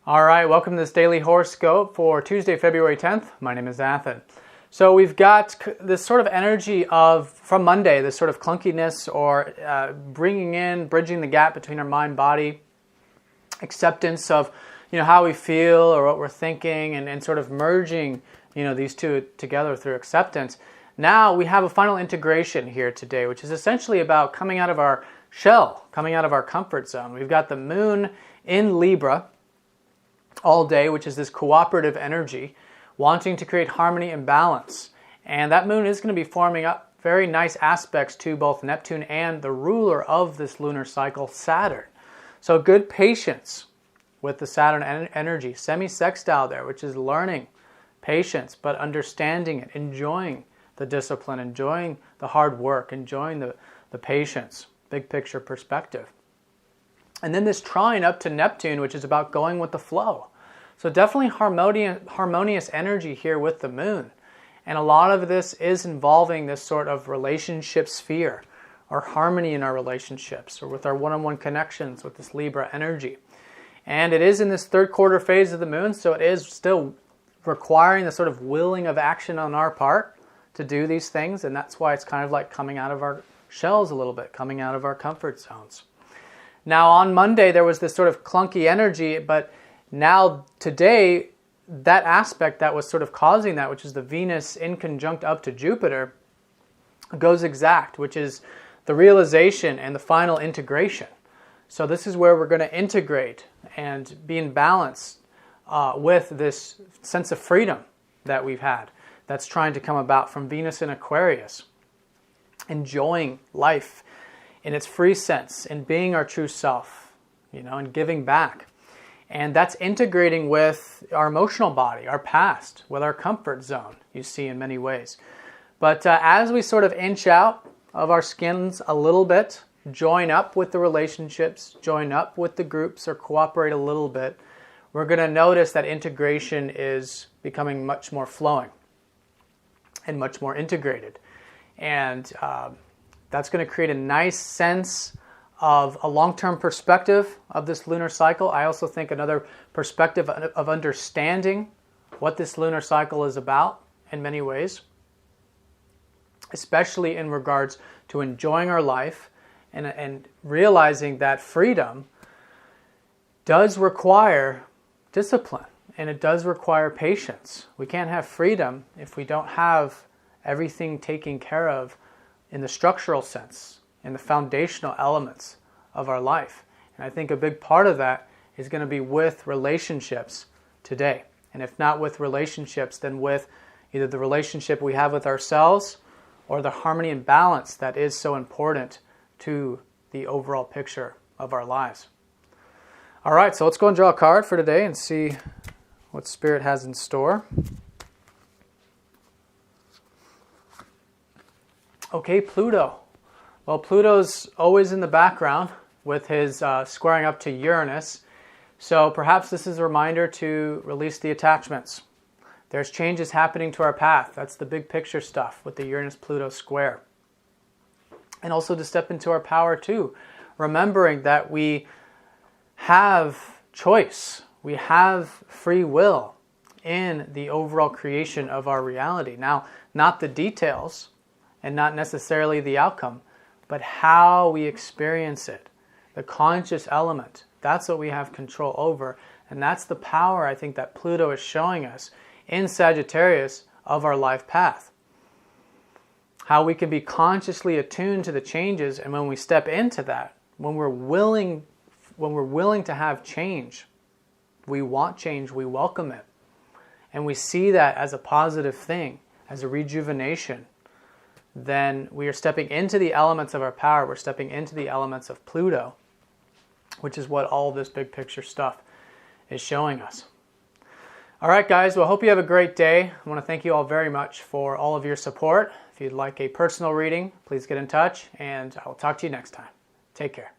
All right, welcome to this daily horoscope for Tuesday, February 10th. My name is Athen. So we've got this sort of energy from Monday, this sort of clunkiness or bridging the gap between our mind, body, acceptance of, how we feel or what we're thinking and sort of merging, these two together through acceptance. Now we have a final integration here today, which is essentially about coming out of our shell, coming out of our comfort zone. We've got the moon in Libra all day, which is this cooperative energy, wanting to create harmony and balance. And that moon is going to be forming up very nice aspects to both Neptune and the ruler of this lunar cycle, Saturn. So good patience with the Saturn energy, semi-sextile there, which is learning patience, but understanding it, enjoying the discipline, enjoying the hard work, enjoying the patience, big picture perspective. And then this trine up to Neptune, which is about going with the flow. So definitely harmonious energy here with the moon. And a lot of this is involving this sort of relationship sphere, or harmony in our relationships, or with our one-on-one connections with this Libra energy. And it is in this third quarter phase of the moon, so it is still requiring the sort of willing of action on our part to do these things. And that's why it's kind of like coming out of our shells a little bit, coming out of our comfort zones. Now on Monday there was this sort of clunky energy, but now today that aspect that was sort of causing that, which is the Venus in conjunct up to Jupiter, goes exact, which is the realization and the final integration. So this is where we're going to integrate and be in balance with this sense of freedom that we've had that's trying to come about from Venus in Aquarius, enjoying life in its free sense, in being our true self, and giving back. And that's integrating with our emotional body, our past, with our comfort zone, you see, in many ways. But as we sort of inch out of our skins a little bit, join up with the relationships, join up with the groups, or cooperate a little bit, we're going to notice that integration is becoming much more flowing and much more integrated. And that's going to create a nice sense of a long-term perspective of this lunar cycle. I also think another perspective of understanding what this lunar cycle is about in many ways, especially in regards to enjoying our life and realizing that freedom does require discipline and it does require patience. We can't have freedom if we don't have everything taken care of in the structural sense, in the foundational elements of our life. And I think a big part of that is going to be with relationships today. And if not with relationships, then with either the relationship we have with ourselves or the harmony and balance that is so important to the overall picture of our lives. All right, so let's go and draw a card for today and see what Spirit has in store. Okay, Pluto. Well, Pluto's always in the background with his squaring up to Uranus. So perhaps this is a reminder to release the attachments. There's changes happening to our path. That's the big picture stuff with the Uranus-Pluto square. And also to step into our power too, remembering that we have choice. We have free will in the overall creation of our reality. Now, not the details, and not necessarily the outcome, but how we experience it, the conscious element. That's what we have control over, and that's the power I think that Pluto is showing us in Sagittarius of our life path. How we can be consciously attuned to the changes, and when we step into that, when we're willing to have change, we want change, we welcome it, and we see that as a positive thing, as a rejuvenation, then we are stepping into the elements of our power. We're stepping into the elements of Pluto, which is what all this big picture stuff is showing us. All right, guys, well, I hope you have a great day. I want to thank you all very much for all of your support. If you'd like a personal reading, please get in touch, and I will talk to you next time. Take care.